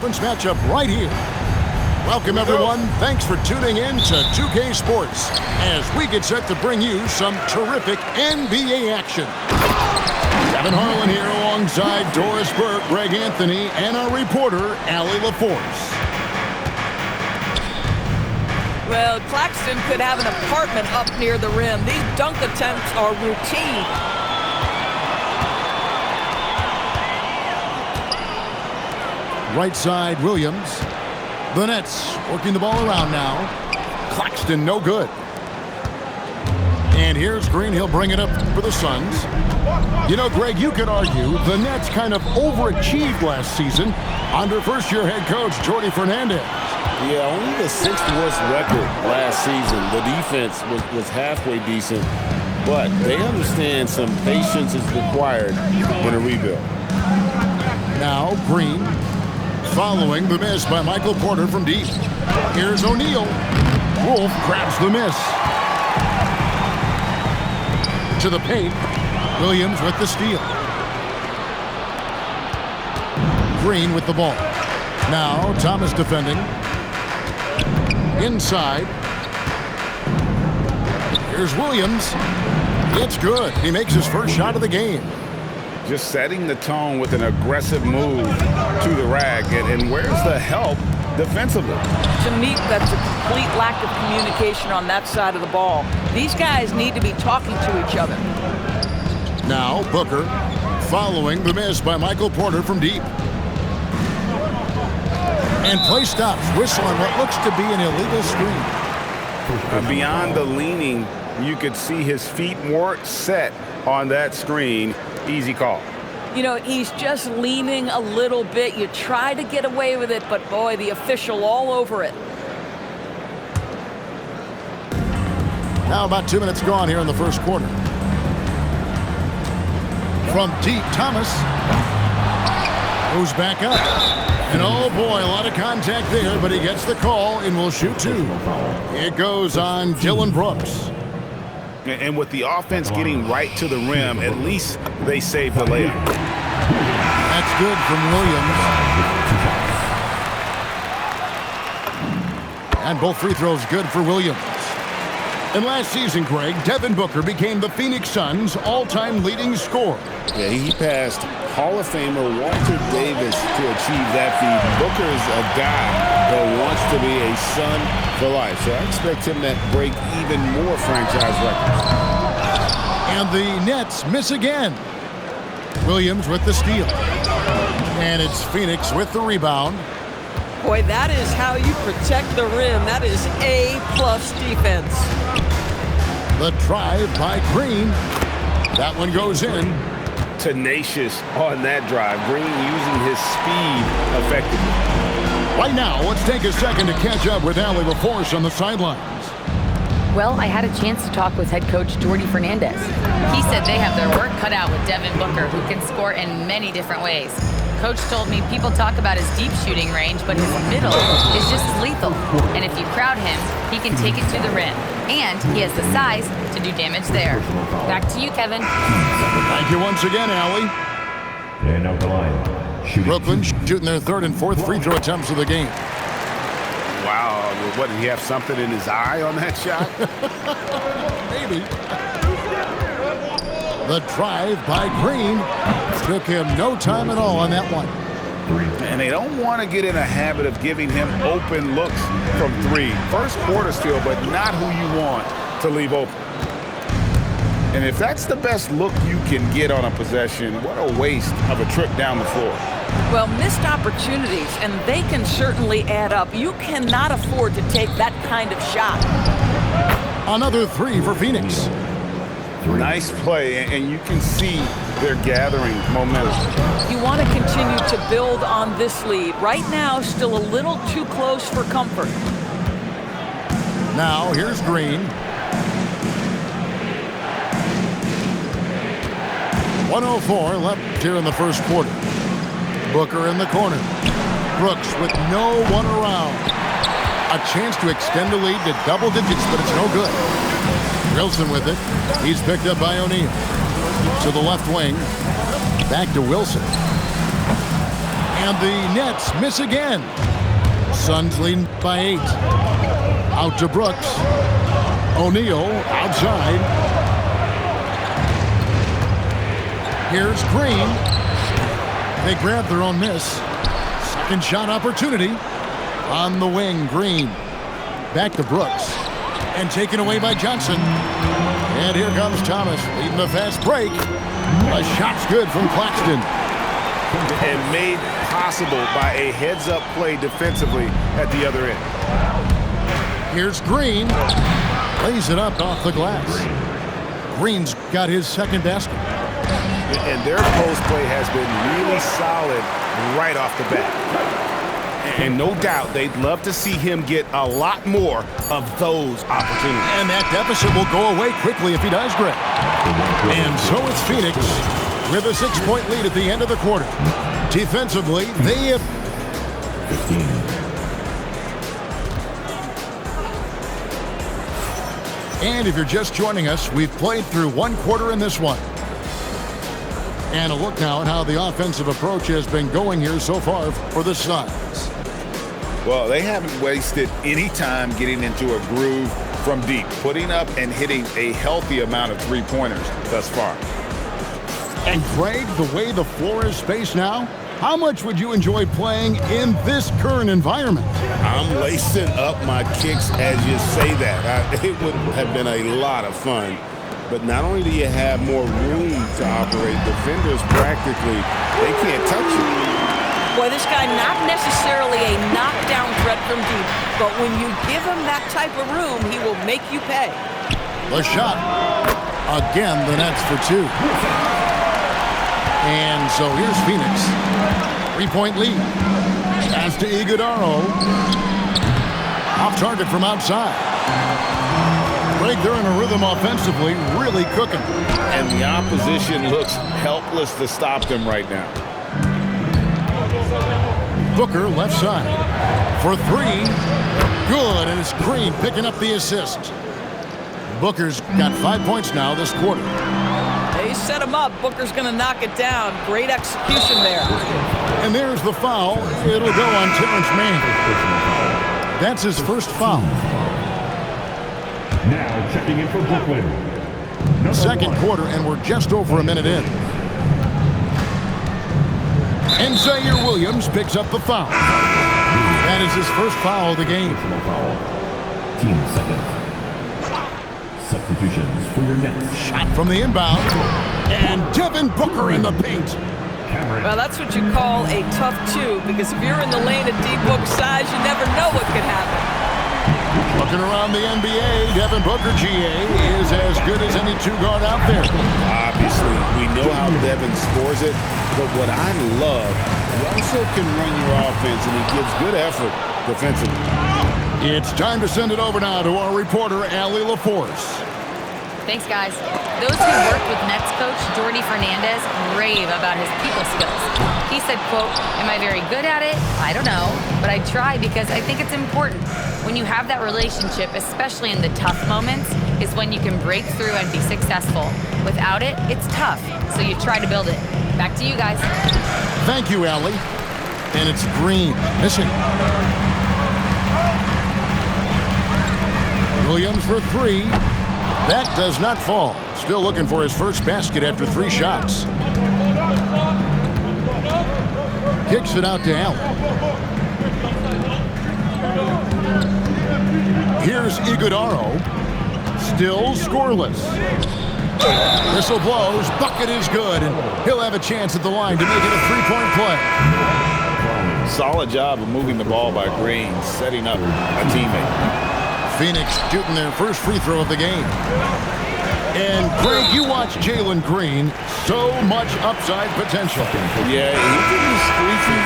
matchup right here. Welcome, everyone. Thanks for tuning in to 2K Sports as we get set to bring you some terrific NBA action. Kevin Harlan here alongside Doris Burke, Greg Anthony, and our reporter, Allie LaForce. Well, Claxton could have an apartment up near the rim. These dunk attempts are routine. Right side, Williams. The Nets working the ball around now. Claxton, no good. And here's Green. He'll bring it up for the Suns. You know, Greg, you could argue the Nets kind of overachieved last season under first-year head coach Jordi Fernandez. Yeah, only the 6th worst record last season. The defense was halfway decent, but they understand some patience is required in a rebuild. Now, Green. Following the miss by Michael Porter from deep. Here's O'Neal. Wolf grabs the miss. To the paint. Williams with the steal. Green with the ball. Now Thomas defending. Inside. Here's Williams. It's good. He makes his first shot of the game. Just setting the tone with an aggressive move to the rack. And where's the help defensively? To me, that's a complete lack of communication on that side of the ball. These guys need to be talking to each other. Now Booker following the miss by Michael Porter from deep. And play stops. Whistle on what looks to be an illegal screen. Beyond the leaning, you could see his feet weren't set on that screen. Easy call. You know, he's just leaning a little bit. You try to get away with it, but boy, the official all over it. Now about 2 minutes gone here in the first quarter. From deep, Thomas goes back up. And oh boy, a lot of contact there, but he gets the call and will shoot two. It goes on Dillon Brooks. And with the offense getting right to the rim, at least they saved the layup. That's good from Williams. And both free throws good for Williams. And last season, Greg, Devin Booker became the Phoenix Suns' all-time leading scorer. Yeah, he passed Hall of Famer Walter Davis to achieve that feat. Booker's a guy that wants to be a Sun for life, so I expect him to break even more franchise records. And the Nets miss again. Williams with the steal. And it's Phoenix with the rebound. Boy, that is how you protect the rim. That is A-plus defense. The drive by Green. That one goes in. Tenacious on that drive. Green using his speed effectively. Right now, let's take a second to catch up with Allie LaForce on the sidelines. Well, I had a chance to talk with head coach Jordi Fernandez. He said they have their work cut out with Devin Booker, who can score in many different ways. Coach told me people talk about his deep shooting range, but his middle is just as lethal. And if you crowd him, he can take it to the rim. And he has the size to do damage there. Back to you, Kevin. Thank you once again, Allie. And out the line. Brooklyn shooting their third and fourth free throw attempts of the game. Wow, what, did he have something in his eye on that shot? Maybe. The drive by Green. Took him no time at all on that one. And they don't want to get in a habit of giving him open looks from three. First quarter still, but not who you want to leave open. And if that's the best look you can get on a possession, what a waste of a trip down the floor. Well, missed opportunities, and they can certainly add up. You cannot afford to take that kind of shot. Another three for Phoenix. Nice play, and you can see they're gathering momentum. You want to continue to build on this lead. Right now, still a little too close for comfort. Now, here's Green. 1:04 left here in the first quarter. Booker in the corner. Brooks with no one around. A chance to extend the lead to double digits, but it's no good. Wilson with it. He's picked up by O'Neal. To the left wing. Back to Wilson. And the Nets miss again. Suns leading by 8. Out to Brooks. O'Neal outside. Here's Green. They grab their own miss. Second shot opportunity. On the wing, Green. Back to Brooks. And taken away by Johnson. And here comes Thomas leading the fast break. A shot's good from Claxton. And made possible by a heads-up play defensively at the other end. Here's Green. Lays it up off the glass. Green's got his second basket. And their post play has been really solid right off the bat. And no doubt they'd love to see him get a lot more of those opportunities. And that deficit will go away quickly if he does, Greg. And so it's Phoenix with a 6-point lead at the end of the quarter. Defensively, they have... And if you're just joining us, we've played through one quarter in this one. And a look now at how the offensive approach has been going here so far for the Suns. Well, they haven't wasted any time getting into a groove from deep, putting up and hitting a healthy amount of three-pointers thus far. And Craig, the way the floor is spaced now, how much would you enjoy playing in this current environment? I'm lacing up my kicks as you say that. It would have been a lot of fun. But not only do you have more room to operate, defenders practically, they can't touch you. Boy, this guy not necessarily a knockdown threat from deep, but when you give him that type of room, he will make you pay. The shot. Again, the Nets for 2. And so here's Phoenix. 3-point lead. Pass to Iguodaro. Off target from outside. Greg, they're in a rhythm offensively, really cooking. And the opposition looks helpless to stop them right now. Booker left side for 3. Good, and it's Green picking up the assist. Booker's got 5 points now this quarter. They set him up. Booker's going to knock it down. Great execution there. And there's the foul. It'll go on Terrence Mann. That's his first foul. Now checking in for Brooklyn. Second quarter, and we're just over a minute in. And Zaire Williams picks up the foul. That is his first foul of the game. Team second. Substitutions for your Nets. Shot from the inbound. And Devin Booker in the paint. Well, that's what you call a tough 2, because if you're in the lane at D-Book's size, you never know what could happen. Looking around the NBA, Devin Booker, GA, is as good as any 2-guard out there. Obviously, we know how Devin scores it, but what I love, he also can run your offense, and he gives good effort defensively. It's time to send it over now to our reporter, Allie LaForce. Thanks, guys. Those who worked with Nets coach Jordi Fernandez rave about his people skills. He said, quote, "Am I very good at it? I don't know, but I try because I think it's important. When you have that relationship, especially in the tough moments, is when you can break through and be successful. Without it, it's tough, so you try to build it." Back to you guys. Thank you, Allie. And it's Green missing. Williams for 3. That does not fall. Still looking for his first basket after 3 shots. Kicks it out to Allen. Here's Iguodaro. Still scoreless. Whistle blows. Bucket is good. And he'll have a chance at the line to make it a 3-point play. Solid job of moving the ball by Green, setting up a teammate. Phoenix shooting their first free throw of the game. And Greg, you watch Jalen Green, so much upside potential. Yeah, he can be streaky,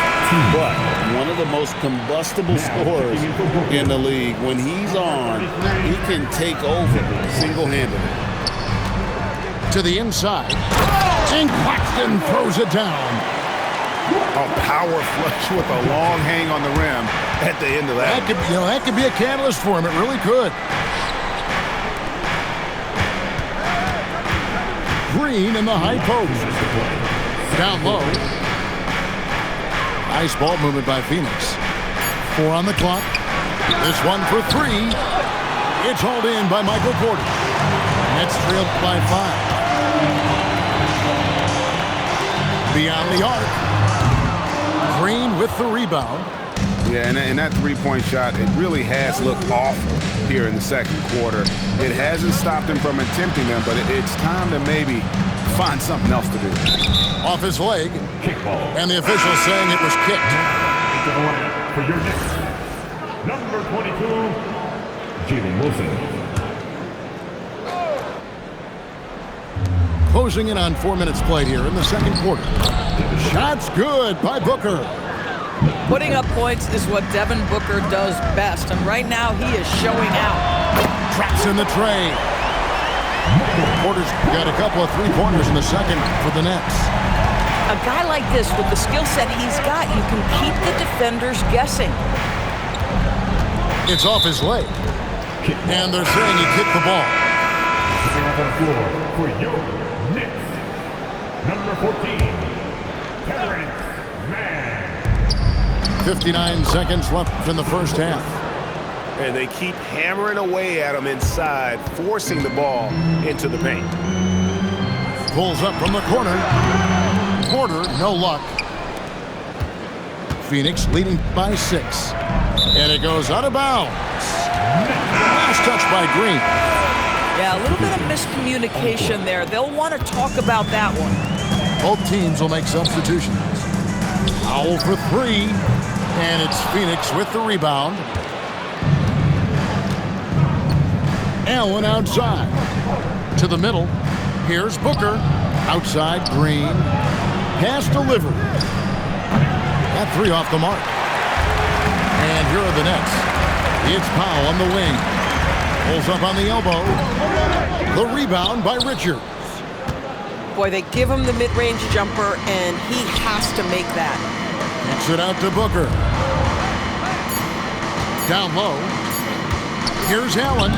but one of the most combustible scorers in the league. When he's on, he can take over single-handedly. To the inside. And Claxton throws it down. A power flush with a long hang on the rim at the end of that. That could be a catalyst for him. It really could. Green in the high post. Down low. Nice ball movement by Phoenix. 4 on the clock. This one for 3. It's hauled in by Michael Porter. Nets trailed by 5. Beyond the arc. Green with the rebound. Yeah, and that three-point shot, it really has looked awful here in the second quarter. It hasn't stopped him from attempting them, but it's time to maybe find something else to do. Off his leg. Kickball. And the official saying it was kicked. Into the line for your Knicks. Number 22, Jalen Wilson. Closing in on 4 minutes played here in the second quarter. Shots good by Booker. Putting up points is what Devin Booker does best, and right now he is showing out. Traps in the tray. Porter's got a couple of three-pointers in the second for the Nets. A guy like this, with the skill set he's got, you can keep the defenders guessing. It's off his leg. And they're saying he kicked the ball. Coming up on the floor for your Knicks. Number 14, Terrence Mann. 59 seconds left in the first half. And they keep hammering away at him inside, forcing the ball into the paint. Pulls up from the corner. Porter, no luck. Phoenix leading by 6. And it goes out of bounds. Last touch by Green. Yeah, a little bit of miscommunication there. They'll want to talk about that one. Both teams will make substitutions. Foul for 3. And it's Phoenix with the rebound. Allen outside. To the middle. Here's Booker. Outside, Green. Pass delivered. That 3 off the mark. And here are the Nets. It's Powell on the wing. Pulls up on the elbow. The rebound by Richards. Boy, they give him the mid-range jumper, and he has to make that. Kicks it out to Booker. Down low. Here's Allen.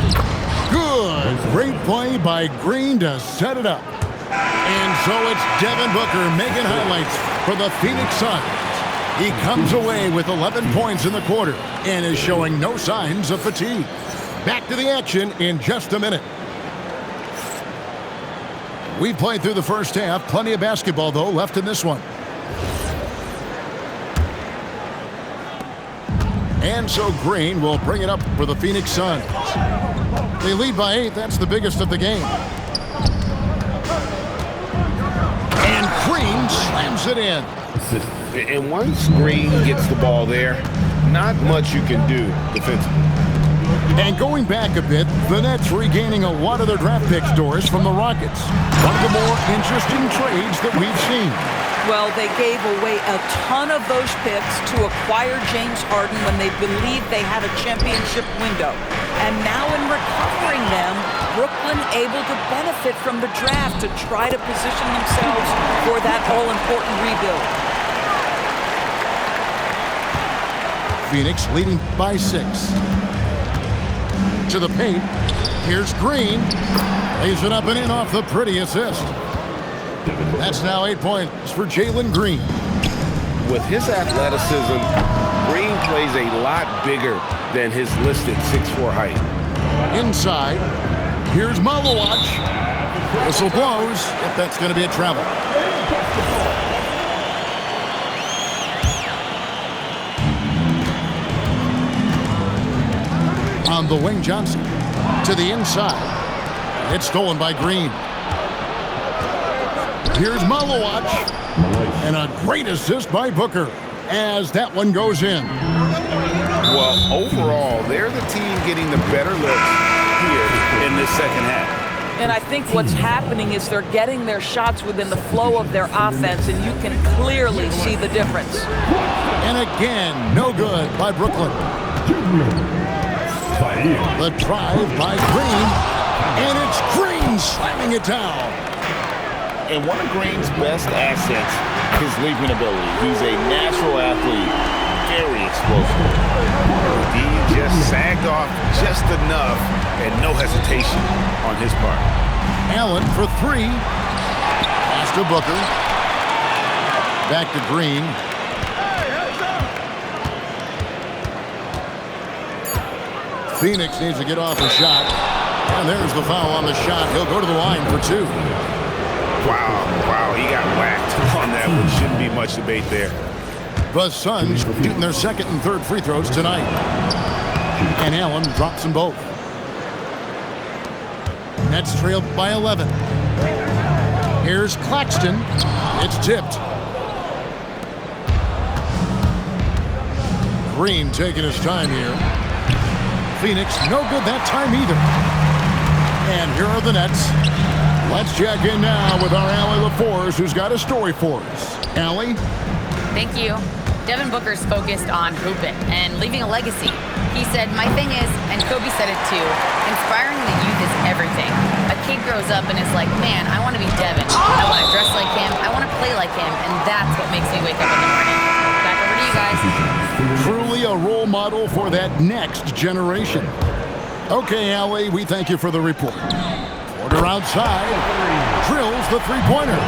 Good. Great play by Green to set it up. And so it's Devin Booker making highlights for the Phoenix Suns. He comes away with 11 points in the quarter and is showing no signs of fatigue. Back to the action in just a minute. We've played through the first half. Plenty of basketball, though, left in this one. And so Green will bring it up for the Phoenix Suns. They lead by 8. That's the biggest of the game. And Green slams it in. And once Green gets the ball there, not much you can do defensively. And going back a bit, the Nets regaining a lot of their draft picks, Doris, from the Rockets. One of the more interesting trades that we've seen. Well, they gave away a ton of those picks to acquire James Harden when they believed they had a championship window. And now in recovering them, Brooklyn able to benefit from the draft to try to position themselves for that all-important rebuild. Phoenix leading by 6. To the paint. Here's Green. Lays it up and in off the pretty assist. That's now 8 points for Jalen Green. With his athleticism, Green plays a lot bigger than his listed 6'4" height. Inside. Here's Malowach. Whistle blows. If that's going to be a travel. On the wing, Johnson. To the inside. It's stolen by Green. Here's Malowach. And a great assist by Booker as that one goes in. Well, overall, they're the team getting the better looks here in this second half. And I think what's happening is they're getting their shots within the flow of their offense, and you can clearly see the difference. And again, no good by Brooklyn. The drive by Green, and it's Green slamming it down. And one of Green's best assets, his leaping ability. He's a natural athlete, very explosive. He just sagged off just enough and no hesitation on his part. Allen for 3. Pass to Booker. Back to Green. Phoenix needs to get off a shot. And there's the foul on the shot. He'll go to the line for 2. Wow, he got whacked on that one. Shouldn't be much debate there. The Suns shooting their second and third free throws tonight. And Allen drops them both. Nets trailed by 11. Here's Claxton. It's tipped. Green taking his time here. Phoenix, no good that time either. And here are the Nets. Let's check in now with our Allie LaForce, who's got a story for us. Allie? Thank you. Devin Booker's focused on hooping and leaving a legacy. He said, my thing is, and Kobe said it too, inspiring the youth is everything. A kid grows up and is like, man, I want to be Devin. I want to dress like him. I want to play like him. And that's what makes me wake up in the morning. Back over to you guys. Truly a role model for that next generation. Okay, Allie, we thank you for the report. Porter outside. Drills the three-pointer.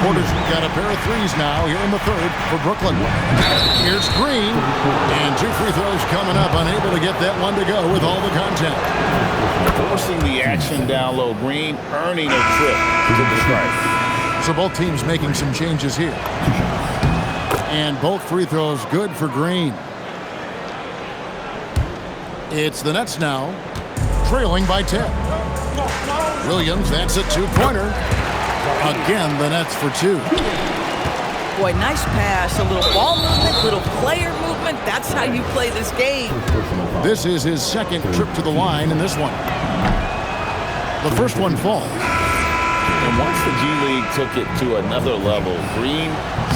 Porter's got a pair of threes now here in the third for Brooklyn. Here's Green. And 2 free throws coming up. Unable to get that one to go with all the contact. Forcing the action down low. Green earning a trip to the stripe. So both teams making some changes here. And both free throws good for Green. It's the Nets now, trailing by 10. Williams, that's a 2-pointer. Again, the Nets for 2. Boy, nice pass. A little ball movement, little player movement. That's how you play this game. This is his second trip to the line in this one. The first one falls. And once the G League took it to another level, Green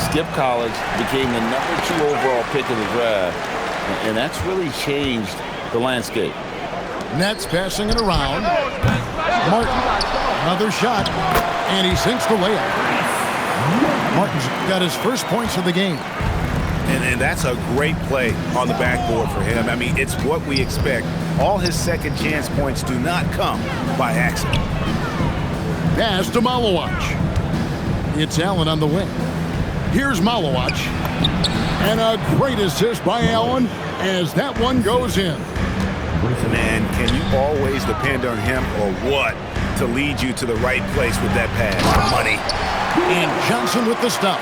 skipped college, became the #2 overall pick in the draft, and that's really changed the landscape. Nets passing it around. Martin, another shot, and he sinks the layup. Martin's got his first points of the game. And that's a great play on the backboard for him. I mean, it's what we expect. All his second chance points do not come by accident. Pass to Malowacz. It's Allen on the wing. Here's Malowacz. And a great assist by Allen as that one goes in. Man, can you always depend on him or what to lead you to the right place with that pass? Money. And Johnson with the stuff.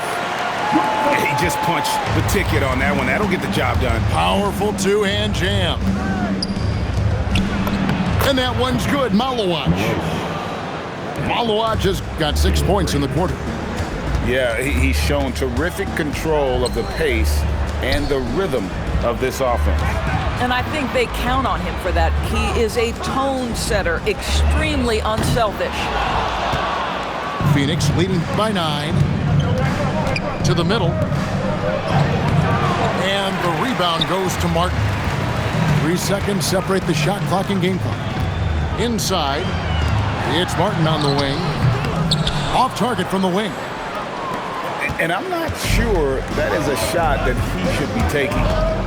He just punched the ticket on that one. That'll get the job done. Powerful two-hand jam. And that one's good. Malowacz. Malowacz has got 6 points in the quarter. Yeah, he's shown terrific control of the pace and the rhythm of this offense. And I think they count on him for that. He is a tone setter, extremely unselfish. Phoenix leading by 9. To the middle. And the rebound goes to Martin. 3 seconds separate the shot clock and game clock. Inside, it's Martin on the wing. Off target from the wing. And I'm not sure that is a shot that he should be taking.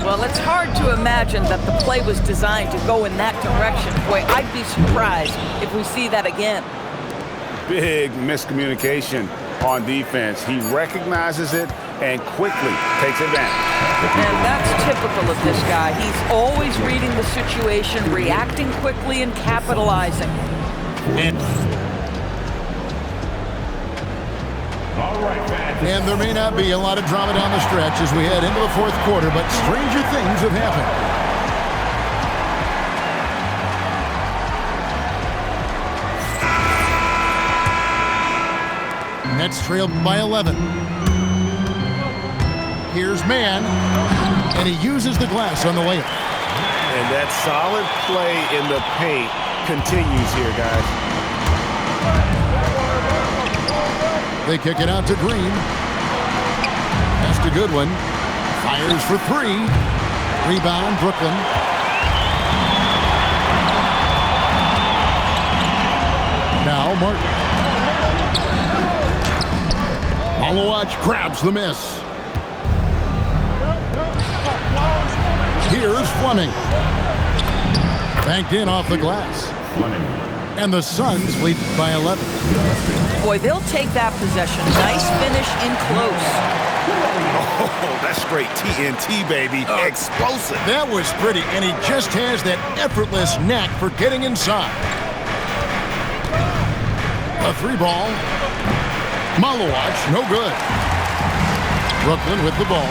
Well, it's hard to imagine that the play was designed to go in that direction. Boy, I'd be surprised if we see that again. Big miscommunication on defense. He recognizes it and quickly takes advantage. And that's typical of this guy. He's always reading the situation, reacting quickly, and capitalizing. And there may not be a lot of drama down the stretch as we head into the fourth quarter, but stranger things have happened. Nets trailed by 11. Here's Mann, and he uses the glass on the layup. And that solid play in the paint continues here, guys. They kick it out to Green. That's a good one. Fires for 3. Rebound, Brooklyn. Now Martin. Malowacz grabs the miss. Here's Fleming. Banked in off the glass. And the Suns lead by 11. Boy, they'll take that possession. Nice finish in close. Oh, that's straight TNT, baby. Explosive. That was pretty, and he just has that effortless knack for getting inside. A 3-ball. Malowacz, no good. Brooklyn with the ball.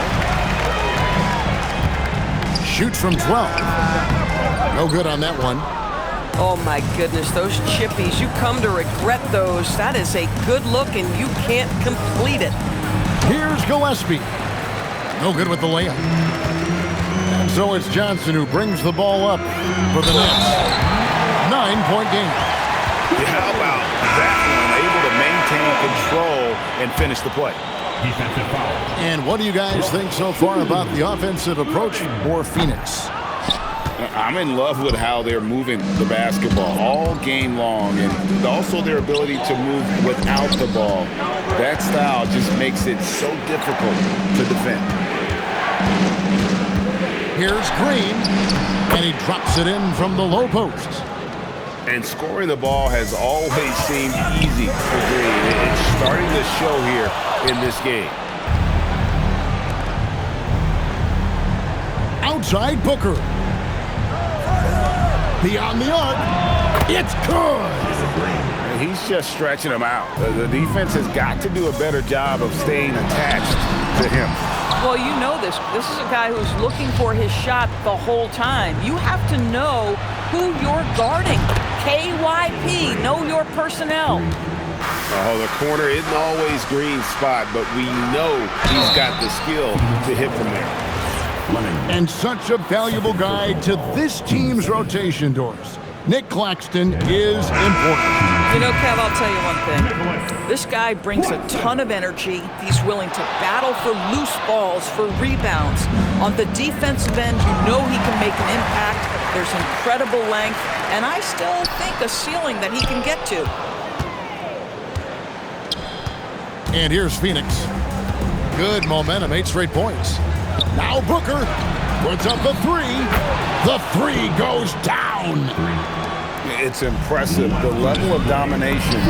Shoots from 12. No good on that one. Oh, my goodness, those chippies, you come to regret those. That is a good look, and you can't complete it. Here's Gillespie. No good with the layup. And so it's Johnson who brings the ball up for the Nets. 9-point game. Yeah, how about that one? Able to maintain control and finish the play. Defensive foul. And what do you guys think so far about the offensive approach for Phoenix? I'm in love with how they're moving the basketball all game long, and also their ability to move without the ball. That style just makes it so difficult to defend. Here's Green, and he drops it in from the low post. And scoring the ball has always seemed easy for Green. It's starting to show here in this game. Outside Booker. Beyond the arc. It's good. He's just stretching him out. The defense has got to do a better job of staying attached to him. Well, you know this. This is a guy who's looking for his shot the whole time. You have to know who you're guarding. KYP, know your personnel. Oh, the corner isn't always Green's spot, but we know he's got the skill to hit from there. And such a valuable guide to this team's rotation doors. Nick Claxton is important. You know, Kev, I'll tell you one thing. This guy brings a ton of energy. He's willing to battle for loose balls, for rebounds. On the defensive end, you know he can make an impact. There's incredible length, and I still think a ceiling that he can get to. And here's Phoenix. Good momentum, 8 straight points. Now Booker puts up the 3. The 3 goes down. It's impressive, the level of domination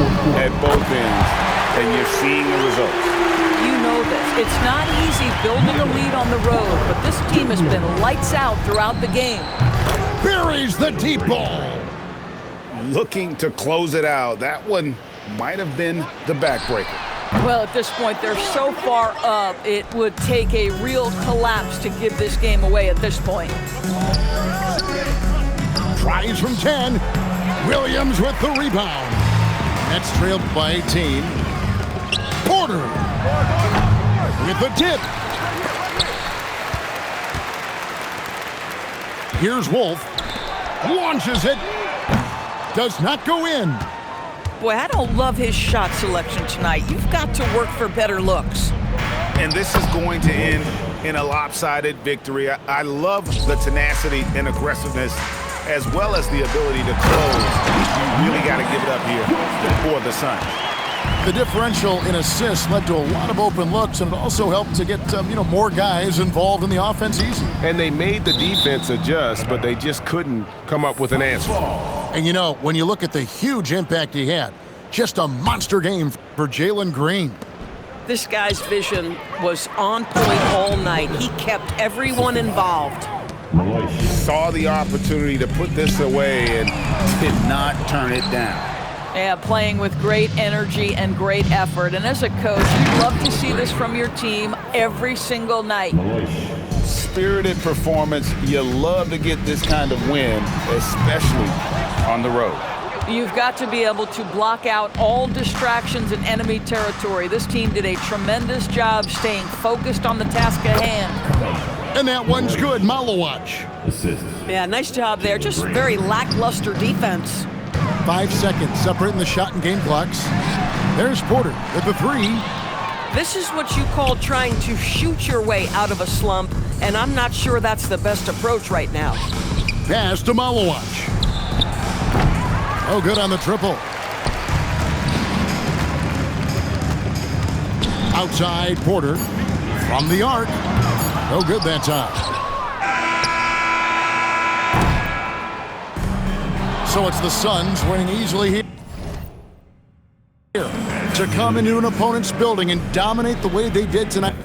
at both ends, and you're seeing the results. You know this. It's not easy building a lead on the road, but this team has been lights out throughout the game. Buries the deep ball. Looking to close it out. That one might have been the backbreaker. Well, at this point, they're so far up, it would take a real collapse to give this game away at this point. Tries from 10. Williams with the rebound. Nets trailed by 18. Porter with the tip. Here's Wolf. Launches it. Does not go in. Boy, I don't love his shot selection tonight. You've got to work for better looks. And this is going to end in a lopsided victory. I love the tenacity and aggressiveness as well as the ability to close. You really got to give it up here for the Suns. The differential in assists led to a lot of open looks, and it also helped to get more guys involved in the offense easy. And they made the defense adjust, but they just couldn't come up with an answer. And when you look at the huge impact he had, just a monster game for Jalen Green. This guy's vision was on point all night. He kept everyone involved. Saw the opportunity to put this away and did not turn it down. Yeah, playing with great energy and great effort. And as a coach, you love to see this from your team every single night. Spirited performance. You love to get this kind of win, especially on the road. You've got to be able to block out all distractions in enemy territory. This team did a tremendous job staying focused on the task at hand. And that one's good. Malowacz. Yeah, nice job there. Just very lackluster defense. 5 seconds separating the shot and game clocks. There's Porter with the 3. This is what you call trying to shoot your way out of a slump, and I'm not sure that's the best approach right now. Pass to Malowacz. Oh, good on the triple. Outside Porter from the arc. No good that time. So it's the Suns winning easily here to come into an opponent's building and dominate the way they did tonight.